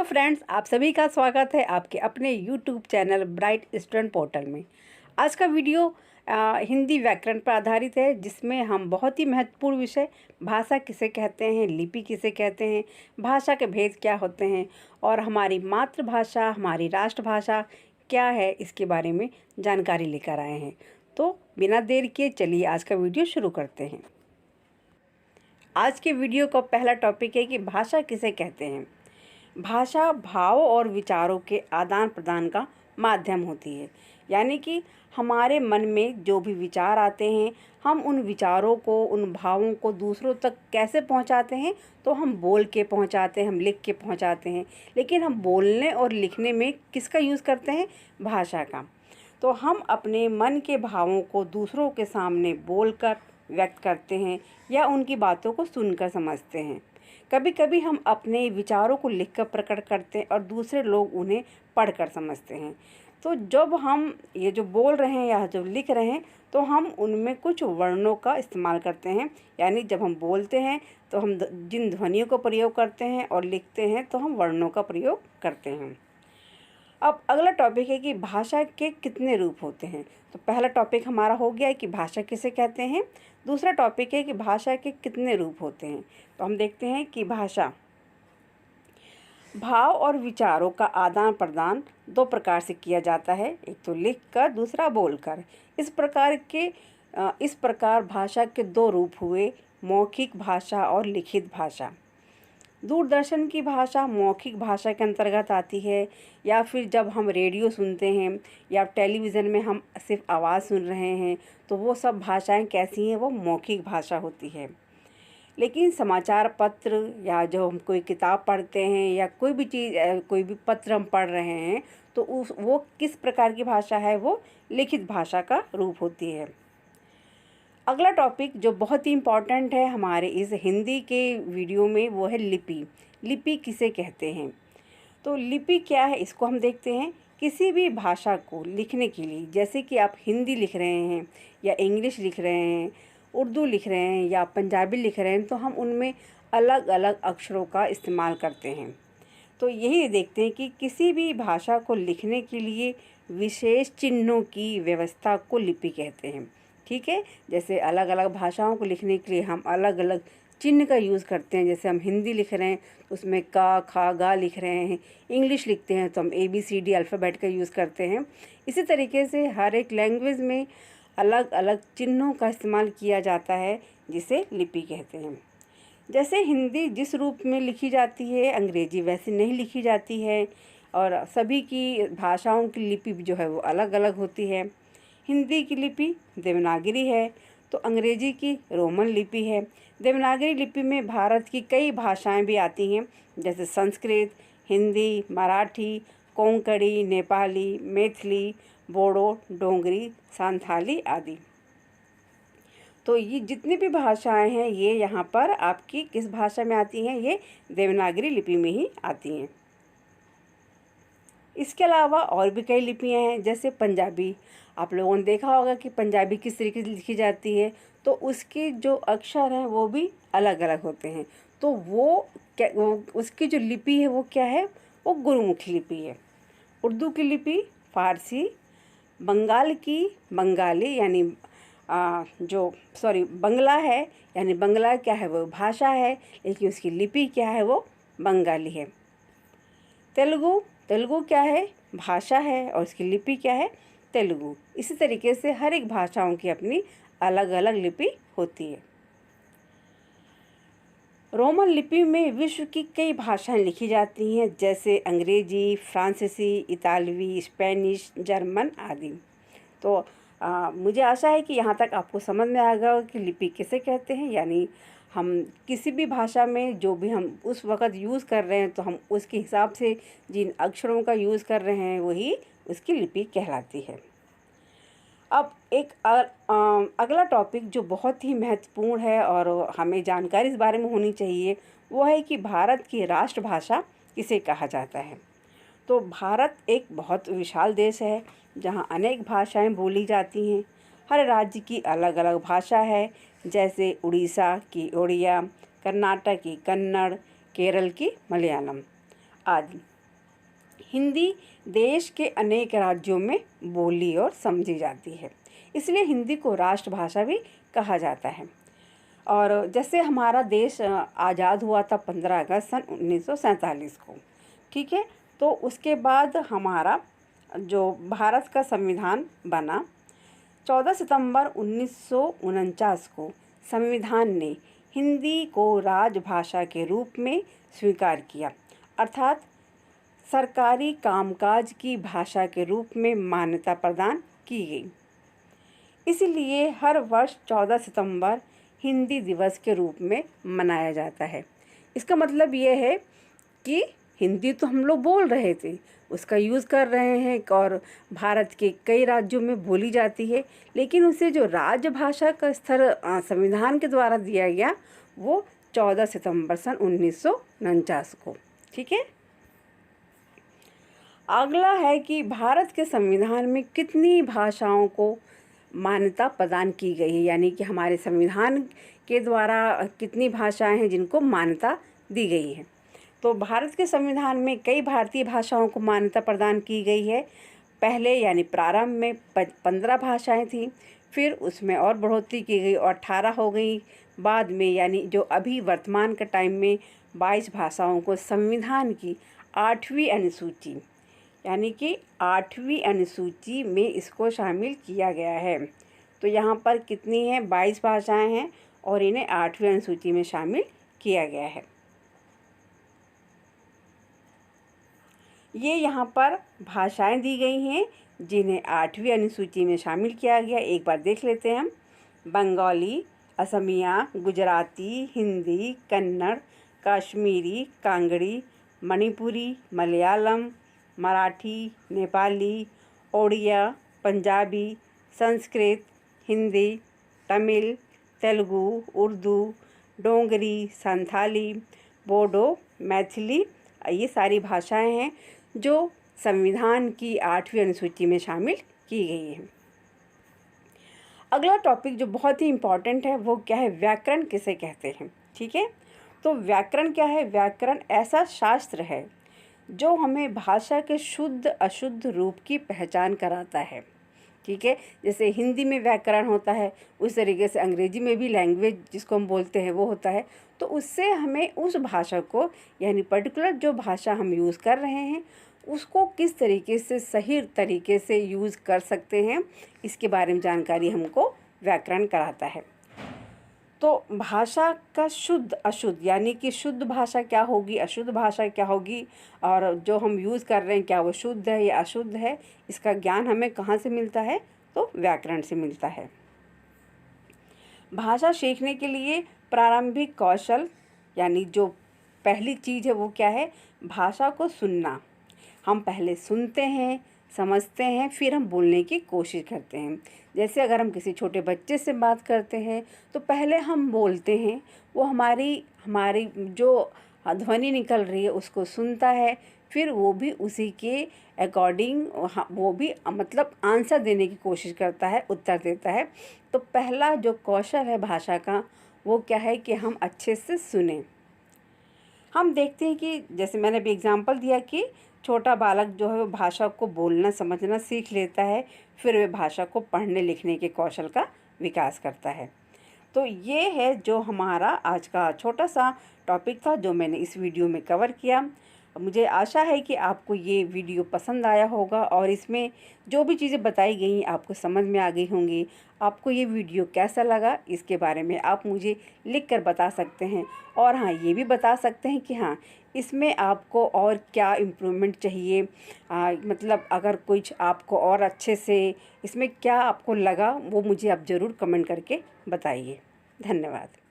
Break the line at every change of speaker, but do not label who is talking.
Hello friends, आप सभी का स्वागत है आपके अपने YouTube channel bright student portal में। आज का वीडियो हिंदी व्याकरण पर आधारित है, जिसमें हम बहुत ही महत्वपूर्ण विषय भाषा किसे कहते हैं, लिपि किसे कहते हैं, भाषा के भेद क्या होते हैं और हमारी मातृभाषा, हमारी राष्ट्रभाषा क्या है, इसके बारे में जानकारी लेकर आए हैं। तो बिना देर किए चलिए आज का वीडियो शुरू करते हैं। आज के वीडियो का पहला टॉपिक है कि भाषा किसे कहते हैं। भाषा भाव और विचारों के आदान प्रदान का माध्यम होती है, यानी कि हमारे मन में जो भी विचार आते हैं, हम उन विचारों को, उन भावों को दूसरों तक कैसे पहुंचाते हैं। तो हम बोल के पहुंचाते हैं, हम लिख के पहुंचाते हैं, लेकिन हम बोलने और लिखने में किसका यूज़ करते हैं? भाषा का। तो हम अपने मन के भावों को दूसरों के सामने बोलकर व्यक्त करते हैं या उनकी बातों को सुनकर समझते हैं। कभी कभी हम अपने विचारों को लिखकर प्रकट करते हैं और दूसरे लोग उन्हें पढ़कर समझते हैं। तो जब हम ये जो बोल रहे हैं या जो लिख रहे हैं, तो हम उनमें कुछ वर्णों का इस्तेमाल करते हैं। यानी जब हम बोलते हैं तो हम जिन ध्वनियों का प्रयोग करते हैं और लिखते हैं तो हम वर्णों का प्रयोग करते हैं। अब अगला टॉपिक है कि भाषा के कितने रूप होते हैं। तो पहला टॉपिक हमारा हो गया है कि भाषा किसे कहते हैं। दूसरा टॉपिक है कि भाषा के कितने रूप होते हैं। तो हम देखते हैं कि भाषा भाव और विचारों का आदान प्रदान दो प्रकार से किया जाता है, एक तो लिख कर, दूसरा बोलकर। इस प्रकार भाषा के दो रूप हुए, मौखिक भाषा और लिखित भाषा। दूरदर्शन की भाषा मौखिक भाषा के अंतर्गत आती है, या फिर जब हम रेडियो सुनते हैं या टेलीविज़न में हम सिर्फ आवाज़ सुन रहे हैं, तो वो सब भाषाएं कैसी हैं? वो मौखिक भाषा होती है। लेकिन समाचार पत्र या जो हम कोई किताब पढ़ते हैं या कोई भी चीज़, कोई भी पत्र हम पढ़ रहे हैं, तो वो किस प्रकार की भाषा है? वो लिखित भाषा का रूप होती है। अगला टॉपिक जो बहुत ही इम्पॉर्टेंट है हमारे इस हिंदी के वीडियो में, वो है लिपि। लिपि किसे कहते हैं? तो लिपि क्या है, इसको हम देखते हैं। किसी भी भाषा को लिखने के लिए, जैसे कि आप हिंदी लिख रहे हैं या इंग्लिश लिख रहे हैं, उर्दू लिख रहे हैं या पंजाबी लिख रहे हैं, तो हम उनमें अलग अलग अक्षरों का इस्तेमाल करते हैं। तो यही देखते हैं कि किसी भी भाषा को लिखने के लिए विशेष चिन्हों की व्यवस्था को लिपि कहते हैं। ठीक है, जैसे अलग अलग भाषाओं को लिखने के लिए हम अलग अलग चिन्ह का यूज़ करते हैं। जैसे हम हिंदी लिख रहे हैं तो उसमें का, खा, गा लिख रहे हैं। इंग्लिश लिखते हैं तो हम ABCD अल्फ़ाबेट का यूज़ करते हैं। इसी तरीके से हर एक लैंग्वेज में अलग अलग चिन्हों का इस्तेमाल किया जाता है, जिसे लिपि कहते हैं। जैसे हिंदी जिस रूप में लिखी जाती है, अंग्रेजी वैसे नहीं लिखी जाती है, और सभी की भाषाओं की लिपि जो है वो अलग अलग होती है। हिंदी की लिपि देवनागरी है, तो अंग्रेजी की रोमन लिपि है। देवनागरी लिपि में भारत की कई भाषाएं भी आती हैं, जैसे संस्कृत, हिंदी, मराठी, कोंकणी, नेपाली, मैथिली, बोडो, डोगरी, संथाली आदि। तो ये जितनी भी भाषाएं हैं, ये यहाँ पर आपकी किस भाषा में आती हैं? ये देवनागरी लिपि में ही आती हैं। इसके अलावा और भी कई लिपियाँ हैं, जैसे पंजाबी। आप लोगों ने देखा होगा कि पंजाबी किस तरीके से लिखी जाती है, तो उसके जो अक्षर हैं वो भी अलग अलग होते हैं। तो उसकी जो लिपि है वो क्या है? वो गुरुमुखी लिपि है। उर्दू की लिपि फ़ारसी, बंगाल की बंगाली, यानी बंगला है, यानी बंगला क्या है? वो भाषा है, लेकिन उसकी लिपि क्या है? वो बंगाली है। तेलुगु क्या है? भाषा है, और उसकी लिपि क्या है? तेलुगु। इसी तरीके से हर एक भाषाओं की अपनी अलग अलग लिपि होती है। रोमन लिपि में विश्व की कई भाषाएं लिखी जाती हैं, जैसे अंग्रेजी, फ्रांसीसी, इतालवी, स्पेनिश, जर्मन आदि। तो मुझे आशा है कि यहाँ तक आपको समझ में आ गया कि लिपि किसे कहते हैं। यानी हम किसी भी भाषा में जो भी हम उस वक़्त यूज़ कर रहे हैं, तो हम उसके हिसाब से जिन अक्षरों का यूज़ कर रहे हैं, वही उसकी लिपि कहलाती है। अब एक अगला टॉपिक जो बहुत ही महत्वपूर्ण है और हमें जानकारी इस बारे में होनी चाहिए, वो है कि भारत की राष्ट्रभाषा किसे कहा जाता है। तो भारत एक बहुत विशाल देश है, जहाँ अनेक भाषाएं बोली जाती हैं। हर राज्य की अलग अलग भाषा है, जैसे उड़ीसा की उड़िया, कर्नाटक की कन्नड़, केरल की मलयालम आदि। हिंदी देश के अनेक राज्यों में बोली और समझी जाती है, इसलिए हिंदी को राष्ट्रभाषा भी कहा जाता है। और जैसे हमारा देश आज़ाद हुआ था 15 अगस्त सन 1947 को, ठीक है। तो उसके बाद हमारा जो भारत का संविधान बना 14 सितंबर 1949 को संविधान ने हिंदी को राजभाषा के रूप में स्वीकार किया, अर्थात सरकारी कामकाज की भाषा के रूप में मान्यता प्रदान की गई। इसलिए हर वर्ष 14 सितंबर हिंदी दिवस के रूप में मनाया जाता है। इसका मतलब ये है कि हिंदी तो हम लोग बोल रहे थे, उसका यूज़ कर रहे हैं और भारत के कई राज्यों में बोली जाती है, लेकिन उसे जो राजभाषा का स्तर संविधान के द्वारा दिया गया वो 14 सितंबर सन 1949 को, ठीक है। अगला है कि भारत के संविधान में कितनी भाषाओं को मान्यता प्रदान की गई है, यानी कि हमारे संविधान के द्वारा कितनी भाषाएं हैं जिनको मान्यता दी गई है। तो भारत के संविधान में कई भारतीय भाषाओं को मान्यता प्रदान की गई है। पहले यानी प्रारंभ में 15 भाषाएं थीं, फिर उसमें और बढ़ोतरी की गई और 18 हो गई। बाद में यानी जो अभी वर्तमान के टाइम में 22 भाषाओं को संविधान की 8वीं अनुसूची यानी कि 8वीं अनुसूची में इसको शामिल किया गया है। तो यहाँ पर कितनी हैं? 22 भाषाएं हैं और इन्हें 8वीं अनुसूची में शामिल किया गया है। ये यहाँ पर भाषाएं दी गई हैं जिन्हें 8वीं अनुसूची में शामिल किया गया। एक बार देख लेते हैं हम। बंगाली, असमिया, गुजराती, हिंदी, कन्नड़, कश्मीरी, कांगड़ी, मणिपुरी, मलयालम, मराठी, नेपाली, ओडिया, पंजाबी, संस्कृत, हिंदी, तमिल, तेलुगु, उर्दू, डोगरी, संथाली, बोडो, मैथिली, ये सारी भाषाएं हैं जो संविधान की 8वीं अनुसूची में शामिल की गई हैं। अगला टॉपिक जो बहुत ही इम्पॉर्टेंट है वो क्या है? व्याकरण किसे कहते हैं, ठीक है। तो व्याकरण क्या है? व्याकरण ऐसा शास्त्र है जो हमें भाषा के शुद्ध अशुद्ध रूप की पहचान कराता है, ठीक है। जैसे हिंदी में व्याकरण होता है, उस तरीके से अंग्रेजी में भी लैंग्वेज जिसको हम बोलते हैं वो होता है। तो उससे हमें उस भाषा को यानी पर्टिकुलर जो भाषा हम यूज़ कर रहे हैं उसको किस तरीके से सही तरीके से यूज़ कर सकते हैं, इसके बारे में जानकारी हमको व्याकरण कराता है। तो भाषा का शुद्ध अशुद्ध यानी कि शुद्ध भाषा क्या होगी, अशुद्ध भाषा क्या होगी, और जो हम यूज़ कर रहे हैं क्या वो शुद्ध है या अशुद्ध है, इसका ज्ञान हमें कहाँ से मिलता है? तो व्याकरण से मिलता है। भाषा सीखने के लिए प्रारंभिक कौशल यानी जो पहली चीज़ है वो क्या है? भाषा को सुनना। हम पहले सुनते हैं, समझते हैं, फिर हम बोलने की कोशिश करते हैं। जैसे अगर हम किसी छोटे बच्चे से बात करते हैं तो पहले हम बोलते हैं, वो हमारी जो ध्वनि निकल रही है उसको सुनता है, फिर वो भी उसी के अकॉर्डिंग वो भी मतलब आंसर देने की कोशिश करता है, उत्तर देता है। तो पहला जो कौशल है भाषा का वो क्या है कि हम अच्छे से सुने। हम देखते हैं कि जैसे मैंने अभी एग्जांपल दिया कि छोटा बालक जो है वो भाषा को बोलना समझना सीख लेता है, फिर वह भाषा को पढ़ने लिखने के कौशल का विकास करता है। तो ये है जो हमारा आज का छोटा सा टॉपिक था जो मैंने इस वीडियो में कवर किया। मुझे आशा है कि आपको ये वीडियो पसंद आया होगा और इसमें जो भी चीज़ें बताई गई आपको समझ में आ गई होंगी। आपको ये वीडियो कैसा लगा इसके बारे में आप मुझे लिख कर बता सकते हैं, और हाँ ये भी बता सकते हैं कि हाँ इसमें आपको और क्या इम्प्रूवमेंट चाहिए, मतलब अगर कुछ आपको और अच्छे से इसमें क्या आपको लगा वो मुझे आप ज़रूर कमेंट करके बताइए। धन्यवाद।